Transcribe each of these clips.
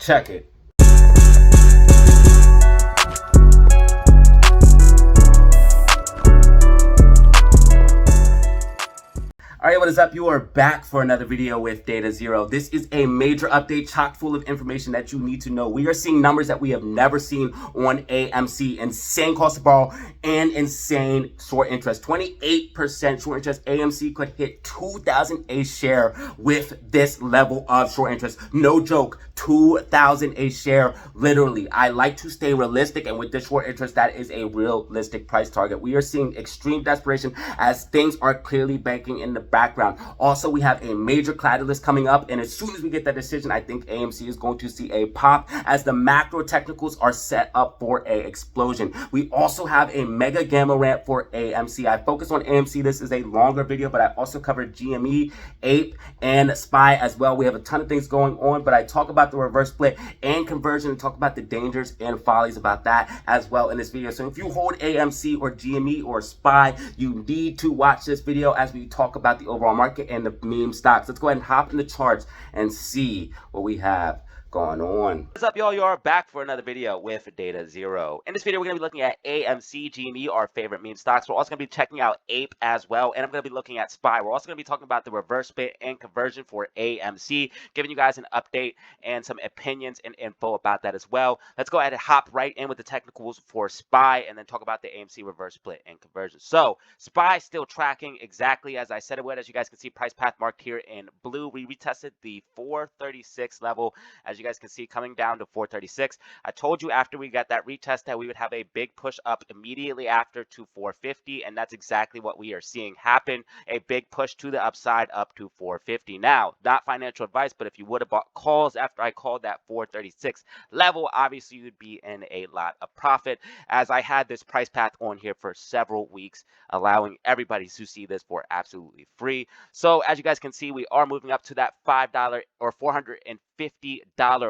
Check it. All right, what is up? You are back for another video with Data Zero. This is a major update chock full of information that you need to know. We are seeing numbers that we have never seen on AMC. Insane cost to borrow and insane short interest. 28% short interest. AMC could hit 2,000 a share with this level of short interest. No joke, 2,000 a share, literally. I like to stay realistic, and with this short interest, that is a realistic price target. We are seeing extreme desperation as things are clearly banking in the background. Also, we have a major catalyst coming up, and as soon as we get that decision, I think AMC is going to see a pop as the macro technicals are set up for a explosion. We also have a mega gamma ramp for AMC. I focus on AMC. This is a longer video, but I also covered GME, APE, and SPY as well. We have a ton of things going on, but I talk about the reverse split and conversion and talk about the dangers and follies about that as well in this video. So if you hold AMC or GME or SPY, you need to watch this video as we talk about the overall market and the meme stocks. Let's go ahead and hop in the charts and see what we have going on. What's up, y'all? You are back for another video with Data Zero. In this video, we're going to be looking at AMC, GME, our favorite meme stocks. We're also going to be checking out APE as well, and I'm going to be looking at SPY. We're also going to be talking about the reverse split and conversion for AMC, giving you guys an update and some opinions and info about that as well. Let's go ahead and hop right in with the technicals for SPY and then talk about the AMC reverse split and conversion. So SPY still tracking exactly as I said it would. As you guys can see, price path marked here in blue. We retested the 436 level, as you guys can see, coming down to 436. I told you after we got that retest that we would have a big push up immediately after to 450, and that's exactly what we are seeing happen. A big push to the upside up to 450. Now, not financial advice, but if you would have bought calls after I called that 436 level, obviously you'd be in a lot of profit, as I had this price path on here for several weeks, allowing everybody to see this for absolutely free. So as you guys can see, we are moving up to that $5 or $450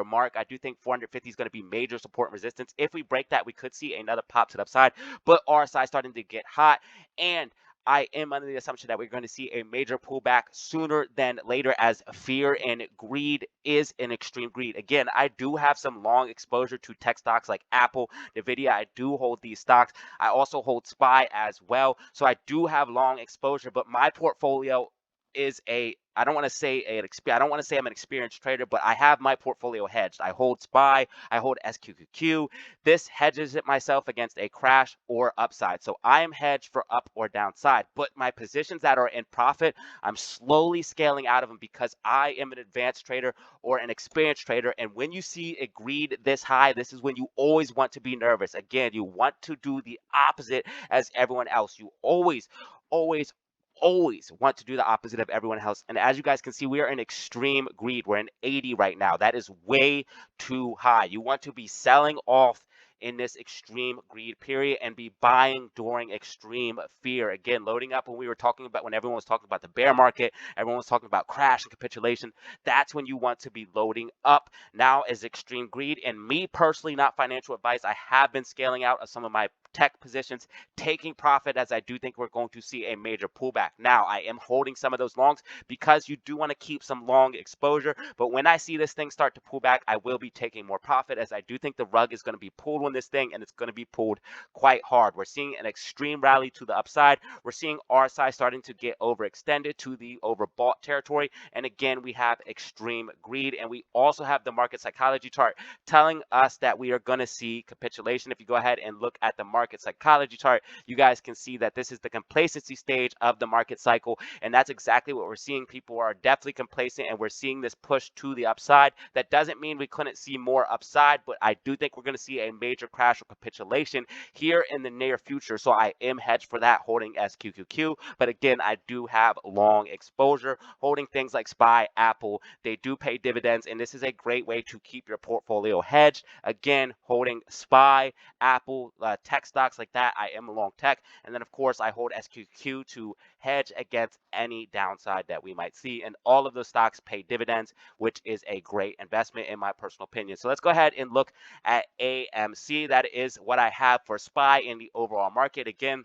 mark. I do think 450 is going to be major support and resistance. If we break that, we could see another pop to the upside, but RSI starting to get hot, and I am under the assumption that we're going to see a major pullback sooner than later, as fear and greed is an extreme greed. Again, I do have some long exposure to tech stocks like Apple, Nvidia. I do hold these stocks. I also hold SPY as well. So I do have long exposure, but my portfolio is I don't want to say I'm an experienced trader, but I have my portfolio hedged. I hold SPY, I hold SQQQ. This hedges it myself against a crash or upside. So I am hedged for up or downside, but my positions that are in profit, I'm slowly scaling out of them because I am an advanced trader or an experienced trader. And when you see a greed this high, this is when you always want to be nervous. Again, you want to do the opposite as everyone else. You always want to do the opposite of everyone else. And as you guys can see, we are in extreme greed. We're in 80 right now. That is way too high. You want to be selling off in this extreme greed period and be buying during extreme fear. Again, loading up when everyone was talking about the bear market, everyone was talking about crash and capitulation. That's when you want to be loading up. Now is extreme greed. And me personally, not financial advice, I have been scaling out of some of my tech positions, taking profit, as I do think we're going to see a major pullback. Now, I am holding some of those longs because you do want to keep some long exposure, but when I see this thing start to pull back, I will be taking more profit, as I do think the rug is going to be pulled on this thing, and it's going to be pulled quite hard. We're seeing an extreme rally to the upside. We're seeing RSI starting to get overextended to the overbought territory, and again, we have extreme greed, and we also have the market psychology chart telling us that we are going to see capitulation. If you go ahead and look at the market psychology chart, you guys can see that this is the complacency stage of the market cycle, and that's exactly what we're seeing. People are definitely complacent, and we're seeing this push to the upside. That doesn't mean we couldn't see more upside, but I do think we're going to see a major crash or capitulation here in the near future. So I am hedged for that, holding SQQQ, but again, I do have long exposure holding things like SPY, Apple. They do pay dividends, and this is a great way to keep your portfolio hedged. Again, holding SPY, Apple, tech stocks like that. I am a long tech, and then of course I hold SQQ to hedge against any downside that we might see, and all of those stocks pay dividends, which is a great investment in my personal opinion. So let's go ahead and look at AMC. That is what I have for SPY in the overall market. Again,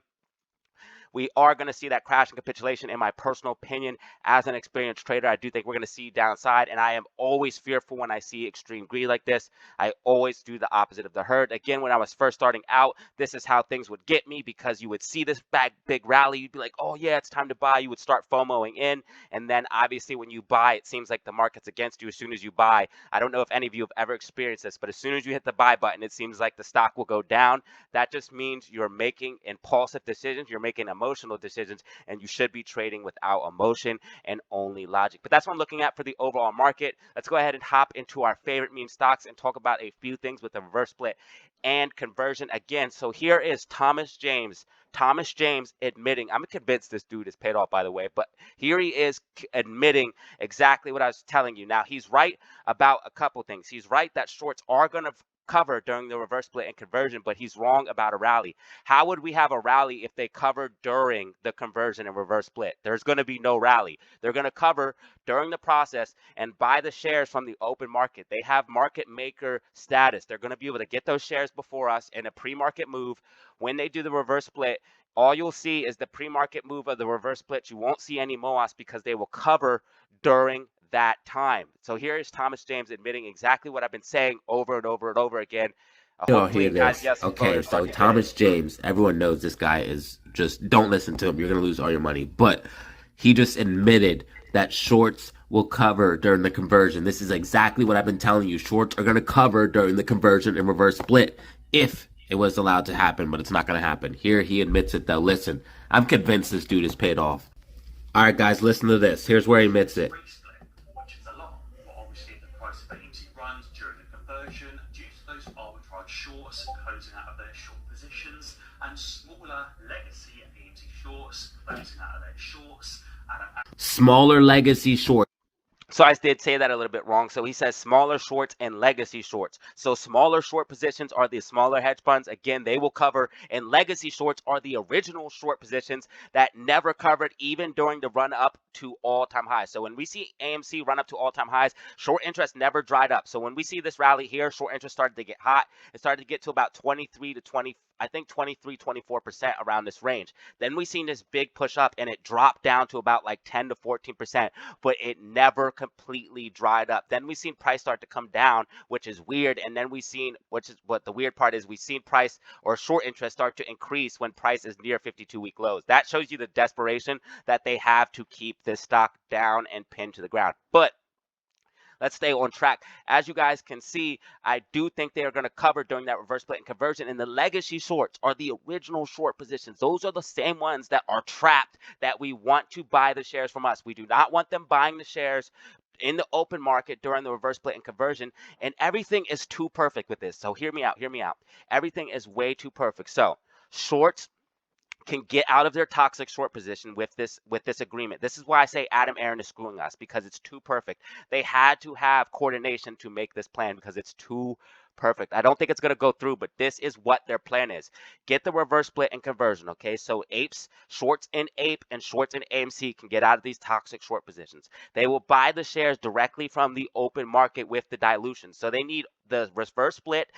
we are going to see that crash and capitulation. In my personal opinion, as an experienced trader, I do think we're going to see downside, and I am always fearful when I see extreme greed like this. I always do the opposite of the herd. Again, when I was first starting out, this is how things would get me, because you would see this big rally, you'd be like, oh yeah, it's time to buy. You would start FOMOing in, and then obviously when you buy, it seems like the market's against you as soon as you buy. I don't know if any of you have ever experienced this, but as soon as you hit the buy button, it seems like the stock will go down. That just means you're making impulsive decisions, you're making emotional decisions, and you should be trading without emotion and only logic. But that's what I'm looking at for the overall market. Let's go ahead and hop into our favorite meme stocks and talk about a few things with the reverse split and conversion again. So here is Thomas James. Thomas James admitting, I'm convinced this dude is paid off, by the way, but here he is admitting exactly what I was telling you. Now, he's right about a couple things. He's right that shorts are going to cover during the reverse split and conversion, but he's wrong about a rally. How would we have a rally if they cover during the conversion and reverse split? There's going to be no rally. They're going to cover during the process and buy the shares from the open market. They have market maker status. They're going to be able to get those shares before us in a pre-market move. When they do the reverse split, all you'll see is the pre-market move of the reverse split. You won't see any MOAS because they will cover during that time. So here is Thomas James admitting exactly what I've been saying over and over and over again. Hopefully, guys, yes, okay, so Thomas James, everyone knows this guy is just, don't listen to him. You're going to lose all your money. But he just admitted that shorts will cover during the conversion. This is exactly what I've been telling you. Shorts are going to cover during the conversion and reverse split if it was allowed to happen, but it's not going to happen. Here he admits it, though. Listen, I'm convinced this dude is paid off. All right, guys, listen to this. Here's where he admits it. Which is a lot. Well, obviously, the price of AMC runs during the conversion due to those arbitrage shorts closing out of their short positions, and smaller legacy AMC shorts closing out of their shorts. Smaller legacy shorts. So I did say that a little bit wrong. So he says smaller shorts and legacy shorts. So smaller short positions are the smaller hedge funds. Again, they will cover, and legacy shorts are the original short positions that never covered even during the run up to all-time highs. So when we see AMC run up to all-time highs, short interest never dried up. So when we see this rally here, short interest started to get hot. It started to get to about 23 to 20, I think 23, 24% around this range. Then we seen this big push up and it dropped down to about like 10 to 14%, but it never completely dried up. Then we seen price start to come down, which is weird. And then we seen, which is what the weird part is, we seen price or short interest start to increase when price is near 52-week lows. That shows you the desperation that they have to keep this stock down and pinned to the ground. But let's stay on track. As you guys can see, I do think they are going to cover during that reverse split and conversion. And the legacy shorts are the original short positions. Those are the same ones that are trapped, that we want to buy the shares from us. We do not want them buying the shares in the open market during the reverse split and conversion. And everything is too perfect with this. So hear me out. Hear me out. Everything is way too perfect. So shorts can get out of their toxic short position with this agreement. This is why I say Adam Aaron is screwing us, because it's too perfect. They had to have coordination to make this plan because it's too perfect. I don't think it's going to go through, but this is what their plan is. Get the reverse split and conversion, okay? So APEs, shorts in APE and shorts in AMC can get out of these toxic short positions. They will buy the shares directly from the open market with the dilution. So they need the reverse split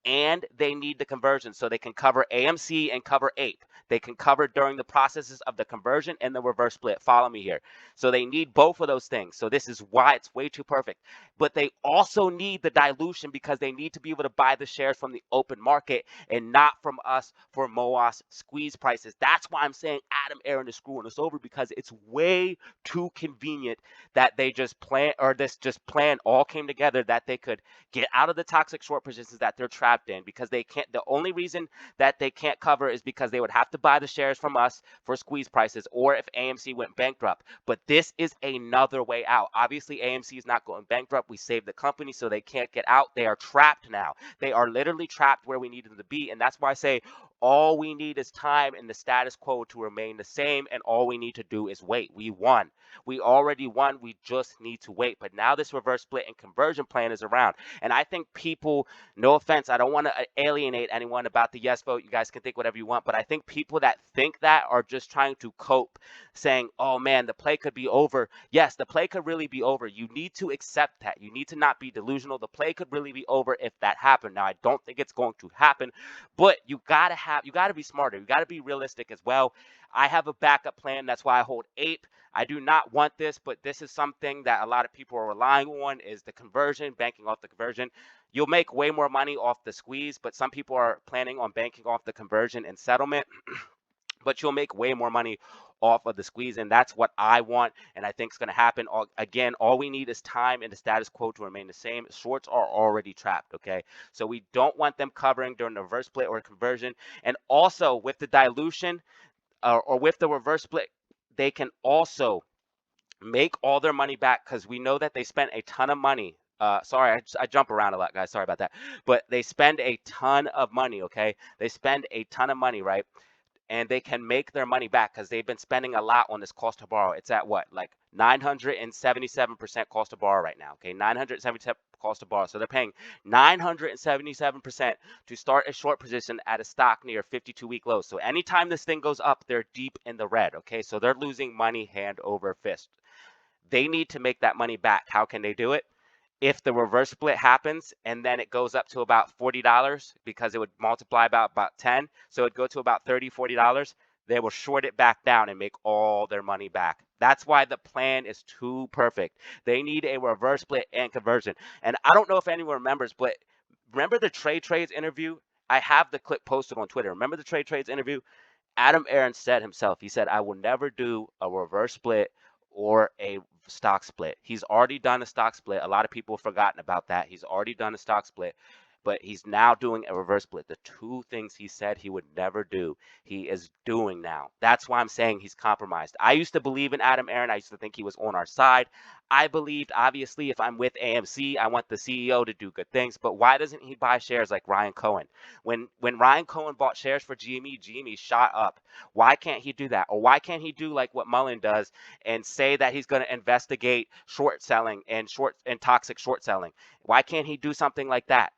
and they need the conversion so they can cover AMC and cover APE. They can cover during the processes of the conversion and the reverse split. Follow me here. So they need both of those things. So this is why it's way too perfect. But they also need the dilution because they need to be able to buy the shares from the open market and not from us for MOAS squeeze prices. That's why I'm saying Adam Aaron is screwing us over, because it's way too convenient that they just plan, or this just plan all came together that they could get out of the toxic short positions that they're trapped in, because they can't. The only reason that they can't cover is because they would have to buy the shares from us for squeeze prices, or if AMC went bankrupt. But this is another way out. Obviously, AMC is not going bankrupt. We saved the company, so they can't get out. They are trapped now. They are literally trapped where we need them to be. And that's why I say all we need is time and the status quo to remain the same. And all we need to do is wait. We won. We already won. We just need to wait. But now this reverse split and conversion plan is around. And I think people, no offense, I don't want to alienate anyone about the yes vote. You guys can think whatever you want. But I think people that think that are just trying to cope, saying, oh man, the play could be over. Yes, the play could really be over. You need to accept that. You need to not be delusional. The play could really be over if that happened. Now, I don't think it's going to happen, but you got to gotta be smarter. You gotta be realistic as well. I have a backup plan. That's why I hold APE. I do not want this, but this is something that a lot of people are relying on is the conversion, banking off the conversion. You'll make way more money off the squeeze, but some people are planning on banking off the conversion and settlement. But you'll make way more money off of the squeeze, and that's what I want, and I think is going to happen. Again, all we need is time and the status quo to remain the same. Shorts are already trapped, okay? So we don't want them covering during the reverse split or conversion. And also with the dilution or with the reverse split, they can also make all their money back because we know that they spent a ton of money. Sorry, I jump around a lot, guys. Sorry about that. But they spend a ton of money, okay? They spend a ton of money, right? And they can make their money back because they've been spending a lot on this cost to borrow. It's at what, like 977% cost to borrow right now. Okay, 977 cost to borrow. So they're paying 977% to start a short position at a stock near 52-week lows. So anytime this thing goes up, they're deep in the red. Okay, so they're losing money hand over fist. They need to make that money back. How can they do it? If the reverse split happens and then it goes up to about $40 because it would multiply about 10, so it'd go to about $30, $40, they will short it back down and make all their money back. That's why the plan is too perfect. They need a reverse split and conversion. And I don't know if anyone remembers, but remember the Trades interview? I have the clip posted on Twitter. Remember the Trades interview? Adam Aaron said himself, he said, I will never do a reverse split or a stock split. He's already done a stock split. A lot of people have forgotten about that. He's already done a stock split, but he's now doing a reverse split. The two things he said he would never do, he is doing now. That's why I'm saying he's compromised. I used to believe in Adam Aaron. I used to think he was on our side. I believed, obviously, if I'm with AMC, I want the CEO to do good things. But why doesn't he buy shares like Ryan Cohen? When Ryan Cohen bought shares for GME, GME shot up. Why can't he do that? Or why can't he do like what Mullen does and say that he's going to investigate short selling and toxic short selling? Why can't he do something like that?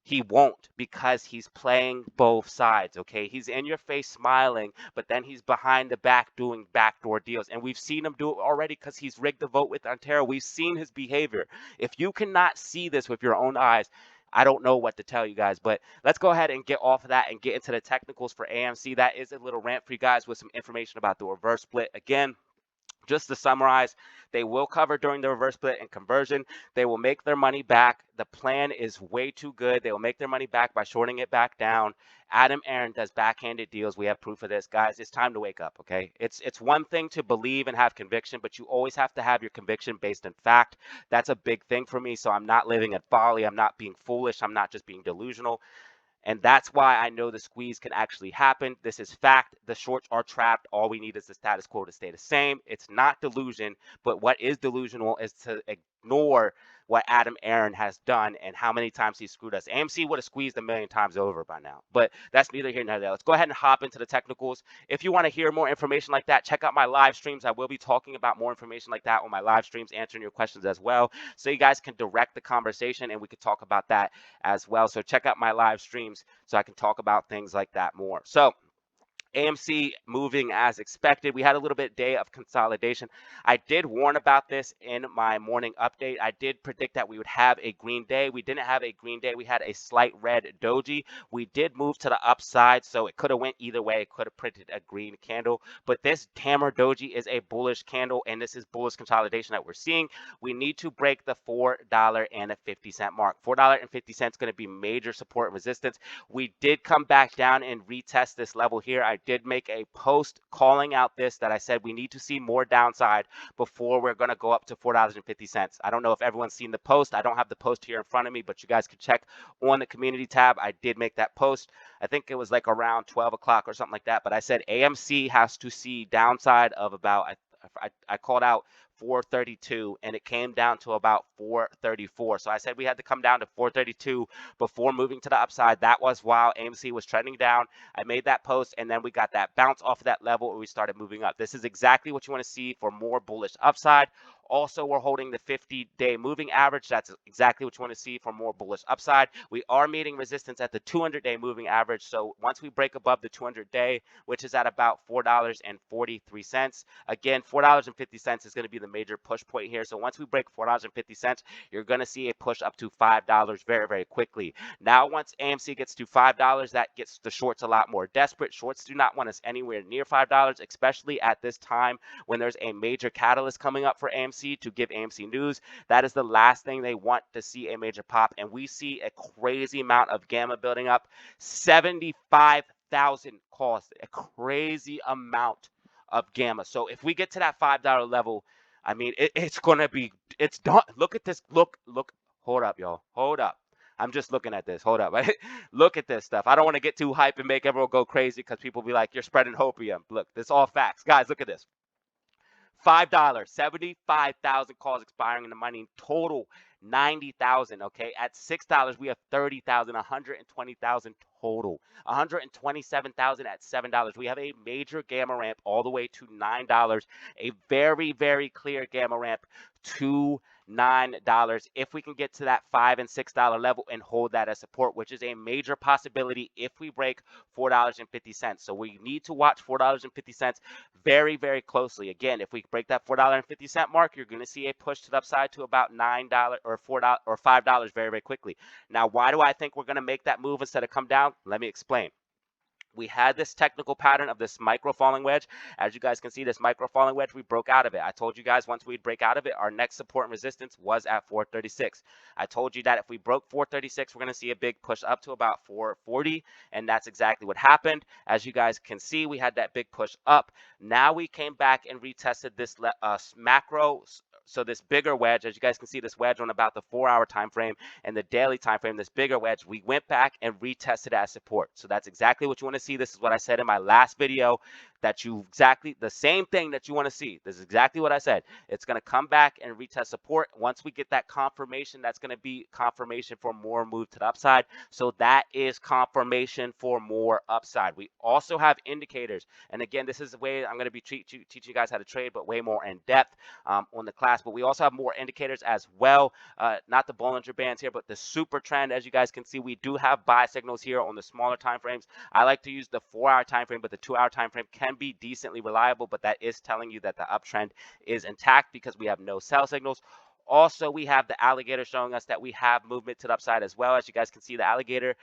He won't because he's playing both sides, okay? He's in your face smiling, but then he's behind the back doing backdoor deals. And we've seen him do it already because he's rigged the vote with Ontario. We've seen his behavior. If you cannot see this with your own eyes, I don't know what to tell you guys, but let's go ahead and get off of that and get into the technicals for AMC. That is a little rant for you guys with some information about the reverse split. Again, just to summarize, they will cover during the reverse split and conversion. They will make their money back. The plan is way too good. They will make their money back by shorting it back down. Adam Aaron does backhanded deals. We have proof of this. Guys, it's time to wake up, okay? It's one thing to believe and have conviction, but you always have to have your conviction based in fact. That's a big thing for me, so I'm not living in folly. I'm not being foolish. I'm not just being delusional. And that's why I know the squeeze can actually happen. This is fact. The shorts are trapped. All we need is the status quo to stay the same. It's not delusion, but what is delusional is to ignore what Adam Aaron has done and how many times he screwed us. AMC would have squeezed a million times over by now, but that's neither here nor there. Let's go ahead and hop into the technicals. If you want to hear more information like that, check out my live streams. I will be talking about more information like that on my live streams, answering your questions as well, so you guys can direct the conversation and we could talk about that as well. So check out my live streams so I can talk about things like that more. So AMC moving as expected. We had a little bit day of consolidation. I did warn about this in my morning update. I did predict that we would have a green day. We didn't have a green day. We had a slight red doji. We did move to the upside, so it could have went either way. It could have printed a green candle, but this hammer doji is a bullish candle, and this is bullish consolidation that we're seeing. We need to break the $4.50 mark. $4.50 is going to be major support and resistance. We did come back down and retest this level here. I did make a post calling out this, that I said we need to see more downside before we're going to go up to $4.50. I don't know if everyone's seen the post. I don't have the post here in front of me, but you guys can check on the community tab. I did make that post. I think it was like around 12 o'clock or something like that, but I said AMC has to see downside of about, I called out 432 and it came down to about 434. So I said we had to come down to 432 before moving to the upside. That was while AMC was trending down. I made that post and then we got that bounce off of that level and we started moving up. This is exactly what you want to see for more bullish upside. Also, we're holding the 50-day moving average. That's exactly what you want to see for more bullish upside. We are meeting resistance at the 200-day moving average. So once we break above the 200-day, which is at about $4.43, again, $4.50 is going to be the major push point here. So once we break $4.50, you're going to see a push up to $5 very, very quickly. Now, once AMC gets to $5, that gets the shorts a lot more desperate. Shorts do not want us anywhere near $5, especially at this time when there's a major catalyst coming up for AMC to give AMC news. That is the last thing they want to see a major pop. And we see a crazy amount of gamma building up. 75,000 calls, a crazy amount of gamma. So if we get to that $5 level, I mean, it's going to be, it's done. Look at this. Look. Hold up, y'all. Hold up. I'm just looking at this. Hold up. Look at this stuff. I don't want to get too hype and make everyone go crazy because people be like, you're spreading hopium. Look, this is all facts. Guys, look at this. $5, 75,000 calls expiring in the money. Total 90,000. Okay, at $6 we have 30,000, 120,000 total. 127,000 at $7. We have a major gamma ramp all the way to $9. A very, very clear gamma ramp to $9 if we can get to that $5 and $6 level and hold that as support, which is a major possibility if we break $4.50. So we need to watch $4.50 very, very closely. Again, if we break that $4.50 mark, you're going to see a push to the upside to about $9 or $4 or $5 very, very quickly. Now, why do I think we're going to make that move instead of come down? Let me explain. We had this technical pattern of this micro falling wedge. As you guys can see, this micro falling wedge, we broke out of it. I told you guys once we'd break out of it, our next support and resistance was at 436. I told you that if we broke 436, we're going to see a big push up to about 440, and that's exactly what happened. As you guys can see, we had that big push up. Now we came back and retested this macro. So this bigger wedge, as you guys can see, this wedge on about the 4-hour time frame and the daily time frame, this bigger wedge, we went back and retested as support. So that's exactly what you want to see. This is what I said in my last video, that you exactly the same thing that you want to see. This is exactly what I said. It's going to come back and retest support. Once we get that confirmation, that's going to be confirmation for more move to the upside. So that is confirmation for more upside. We also have indicators. And again, this is the way I'm going to be teaching you guys how to trade, but way more in depth on the class. But we also have more indicators as well. Not the Bollinger Bands here, but the super trend. As you guys can see, we do have buy signals here on the smaller time frames. I like to use the 4-hour time frame, but the 2-hour time frame can be decently reliable, but that is telling you that the uptrend is intact because we have no sell signals. Also, we have the alligator showing us that we have movement to the upside as well. As you guys can see, the alligator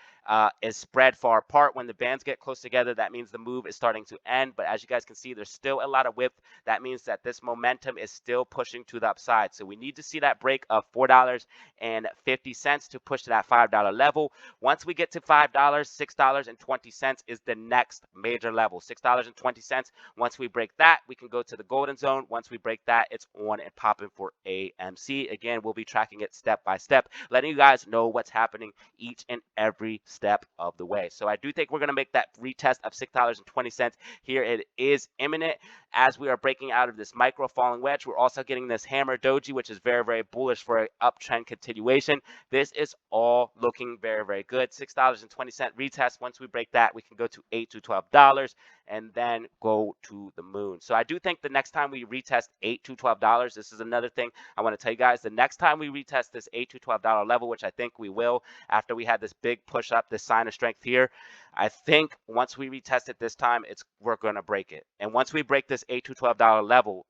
is spread far apart. When the bands get close together, that means the move is starting to end. But as you guys can see, there's still a lot of width. That means that this momentum is still pushing to the upside. So we need to see that break of $4.50 to push to that $5 level. Once we get to $5, $6.20 is the next major level. $6.20. Once we break that, we can go to the golden zone. Once we break that, it's on and popping for AMC. Again, we'll be tracking it step by step, letting you guys know what's happening each and every step of the way. So I do think we're going to make that retest of $6.20 here. It is imminent as we are breaking out of this micro falling wedge. We're also getting this hammer doji, which is very, very bullish for an uptrend continuation. This is all looking very, very good. $6.20 retest. Once we break that, we can go to $8 to $12 and then go to the moon. So I do think the next time we retest $8 to $12, this is another thing I want to tell you guys. The next time we retest this $8 to $12 level, which I think we will, after we had this big push up, this sign of strength here, I think once we retest it this time, we're going to break it. And once we break this $8 to $12 level,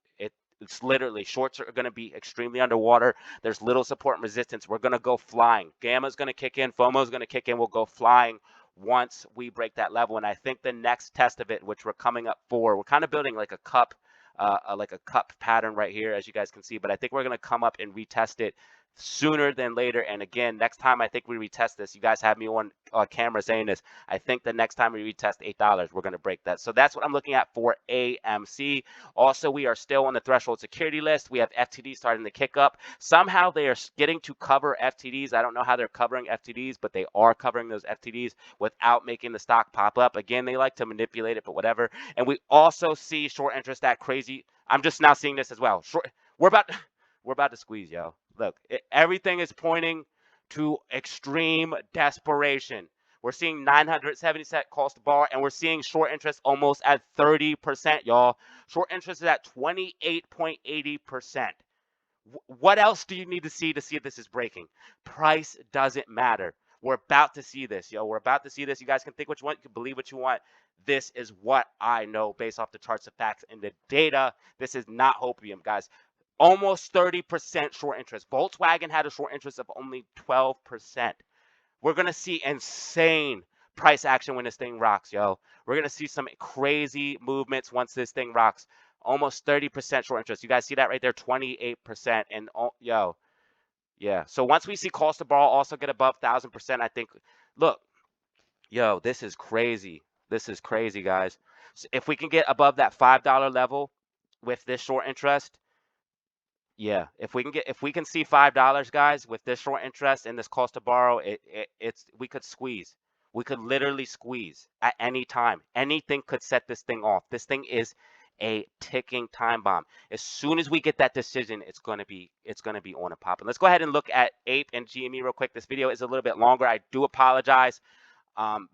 it's literally shorts are going to be extremely underwater. There's little support and resistance. We're going to go flying. Gamma's going to kick in. FOMO's going to kick in. We'll go flying once we break that level. And I think the next test of it, which we're coming up for, we're kind of building like a cup pattern right here, as you guys can see. But I think we're going to come up and retest it sooner than later. And again, next time I think we retest this, you guys have me on camera saying this, I think the next time we retest $8, we're going to break that. So that's what I'm looking at for AMC. Also, we are still on the threshold security list. We have FTD starting to kick up. Somehow they are getting to cover FTDs. I don't know how they're covering FTDs, but they are covering those FTDs without making the stock pop up. Again, they like to manipulate it, but whatever. And we also see short interest at crazy. I'm just now seeing this as well. We're about to squeeze, yo. Look, everything is pointing to extreme desperation. We're seeing 970 set cost bar, and we're seeing short interest almost at 30%, y'all. Short interest is at 28.80%. What else do you need to see if this is breaking? Price doesn't matter. We're about to see this, yo. We're about to see this. You guys can think what you want. You can believe what you want. This is what I know based off the charts of facts and the data. This is not hopium, guys. Almost 30% short interest. Volkswagen had a short interest of only 12%. We're going to see insane price action when this thing rocks, yo. We're going to see some crazy movements once this thing rocks. Almost 30% short interest. You guys see that right there? 28%. And, yo, yeah. So once we see cost to borrow also get above 1,000%, I think, look, yo, this is crazy. This is crazy, guys. So if we can get above that $5 level with this short interest, yeah, if we can see $5, guys, with this short interest and this cost to borrow, it's we could squeeze. We could literally squeeze at any time. Anything could set this thing off. This thing is a ticking time bomb. As soon as we get that decision, it's gonna be on and popping. Let's go ahead and look at APE and GME real quick. This video is a little bit longer. I do apologize.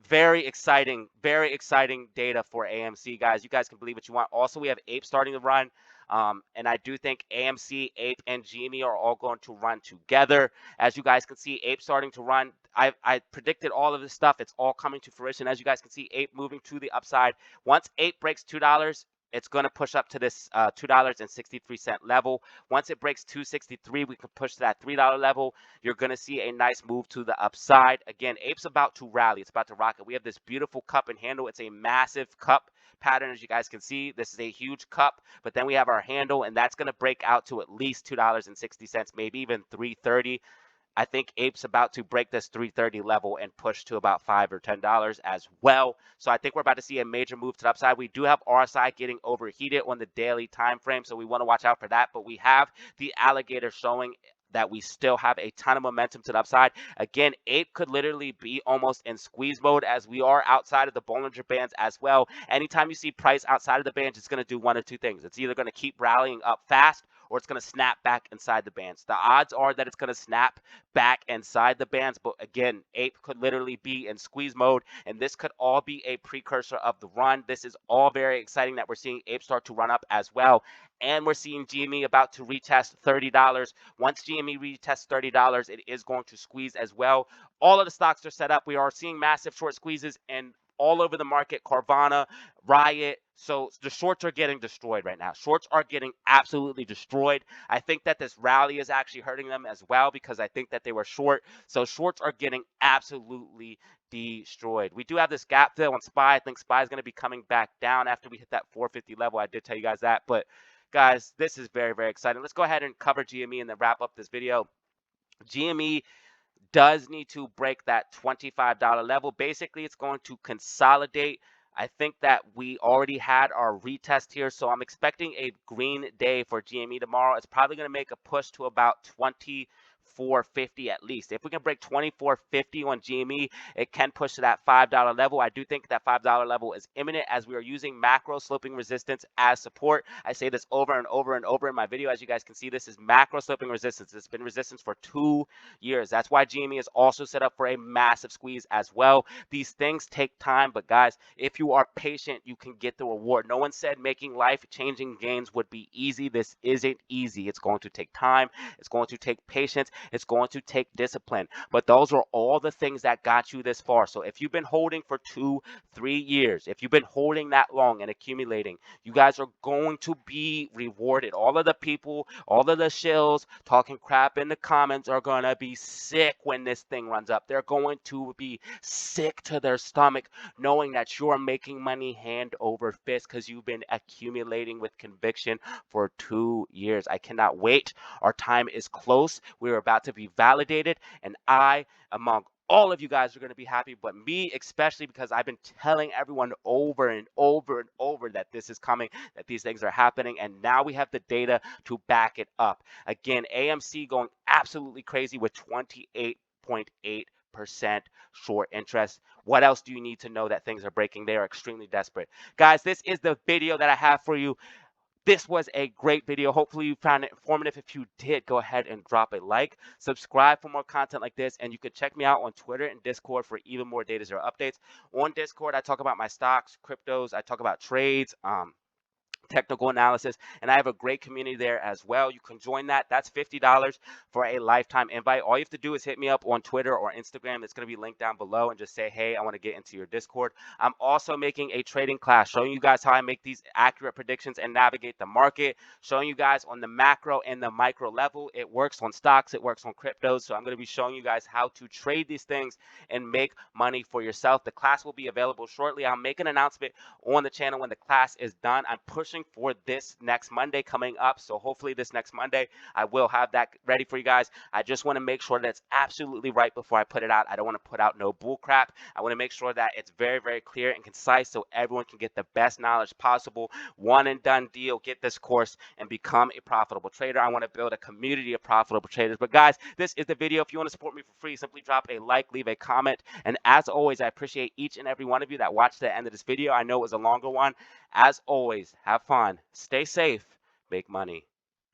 Very exciting data for AMC, guys. You guys can believe what you want. Also, we have APE starting to run. And I do think AMC, APE, and GME are all going to run together. As you guys can see, APE starting to run. I predicted all of this stuff. It's all coming to fruition. As you guys can see, APE moving to the upside. Once APE breaks $2, it's going to push up to this $2.63 level. Once it breaks $2.63, we can push to that $3 level. You're going to see a nice move to the upside. Again, APE's about to rally. It's about to rocket. We have this beautiful cup and handle. It's a massive cup pattern, as you guys can see. This is a huge cup, but then we have our handle, and that's going to break out to at least $2.60, maybe even $3.30. I think APE's about to break this 330 level and push to about $5 or $10 as well. So I think we're about to see a major move to the upside. We do have RSI getting overheated on the daily time frame, so we want to watch out for that. But we have the alligator showing that we still have a ton of momentum to the upside. Again, APE could literally be almost in squeeze mode as we are outside of the Bollinger Bands as well. Anytime you see price outside of the bands, it's going to do one of two things. It's either going to keep rallying up fast or it's going to snap back inside the bands. The odds are that it's going to snap back inside the bands, but again, APE could literally be in squeeze mode, and this could all be a precursor of the run. This is all very exciting that we're seeing APE start to run up as well, and we're seeing GME about to retest $30. Once GME retests $30, it is going to squeeze as well. All of the stocks are set up. We are seeing massive short squeezes and all over the market. Carvana, Riot. So the shorts are getting destroyed right now. Shorts are getting absolutely destroyed. I think that this rally is actually hurting them as well because I think that they were short. So shorts are getting absolutely destroyed. We do have this gap fill on SPY. I think SPY is going to be coming back down after we hit that 450 level. I did tell you guys that. But guys, this is very, very exciting. Let's go ahead and cover GME and then wrap up this video. GME does need to break that $25 level. Basically, it's going to consolidate. I think that we already had our retest here, so I'm expecting a green day for GME tomorrow. It's probably going to make a push to about 24.50 at least. If we can break 24.50 on GME, it can push to that $5 level. I do think that $5 level is imminent as we are using macro sloping resistance as support. I say this over and over and over in my video. As you guys can see, this is macro sloping resistance. It's been resistance for 2 years. That's why GME is also set up for a massive squeeze as well. These things take time, but guys, if you are patient, you can get the reward. No one said making life-changing gains would be easy. This isn't easy. It's going to take time. It's going to take patience. It's going to take discipline. But those are all the things that got you this far. So if you've been holding for 2-3 years, if you've been holding that long and accumulating, you guys are going to be rewarded. All of the people, all of the shills talking crap in the comments are going to be sick when this thing runs up. They're going to be sick to their stomach knowing that you're making money hand over fist because you've been accumulating with conviction for 2 years. I cannot wait. Our time is close. We're about to be validated, and I, among all of you guys, are going to be happy, but me especially, because I've been telling everyone over and over and over that this is coming, that these things are happening, and now we have the data to back it up. Again, AMC going absolutely crazy with 28.8% short interest. What else do you need to know that things are breaking? They are extremely desperate. Guys, this is the video that I have for you. This was a great video. Hopefully you found it informative. If you did, go ahead and drop a like. Subscribe for more content like this. And you can check me out on Twitter and Discord for even more Data Zero updates. On Discord, I talk about my stocks, cryptos. I talk about trades, technical analysis, and I have a great community there as well. You can join that. That's $50 for a lifetime invite. All you have to do is hit me up on Twitter or Instagram. It's going to be linked down below, and just say, hey, I want to get into your Discord. I'm also making a trading class showing you guys how I make these accurate predictions and navigate the market, showing you guys on the macro and the micro level. It works on stocks, it works on cryptos. So I'm going to be showing you guys how to trade these things and make money for yourself. The class will be available shortly. I'll make an announcement on the channel when the class is done. I'm pushing for this next Monday coming up. So hopefully this next Monday, I will have that ready for you guys. I just want to make sure that it's absolutely right before I put it out. I don't want to put out no bull crap. I want to make sure that it's very, very clear and concise so everyone can get the best knowledge possible. One and done deal. Get this course and become a profitable trader. I want to build a community of profitable traders. But guys, this is the video. If you want to support me for free, simply drop a like, leave a comment. And as always, I appreciate each and every one of you that watched the end of this video. I know it was a longer one. As always, have fun, stay safe, make money.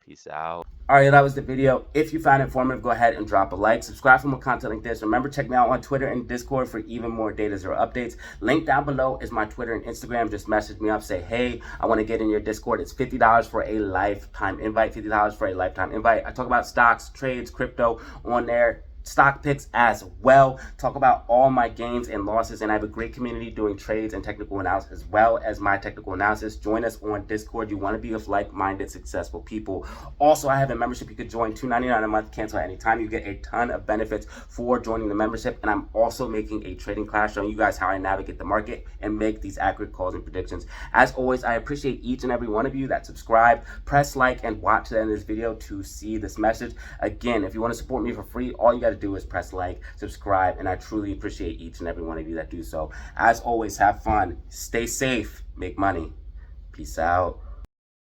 Peace out. All right, that was the video. If you found it informative, go ahead and drop a like. Subscribe for more content like this. Remember, check me out on Twitter and Discord for even more Data Zero updates. Link down below is my Twitter and Instagram. Just message me up, say, hey, I want to get in your Discord. It's $50 for a lifetime invite. $50 for a lifetime invite. I talk about stocks, trades, crypto on there. Stock picks as well. Talk about all my gains and losses, and I have a great community doing trades and technical analysis as well as my technical analysis. Join us on Discord. You want to be with like-minded, successful people. Also, I have a membership you could join, $2.99 a month, cancel at any time. You get a ton of benefits for joining the membership, and I'm also making a trading class showing you guys how I navigate the market and make these accurate calls and predictions. As always, I appreciate each and every one of you that subscribe, press like, and watch the end of this video to see this message. Again, if you want to support me for free, all you got to do is press like, subscribe, and I truly appreciate each and every one of you that do so. As always, have fun, stay safe, make money. Peace out.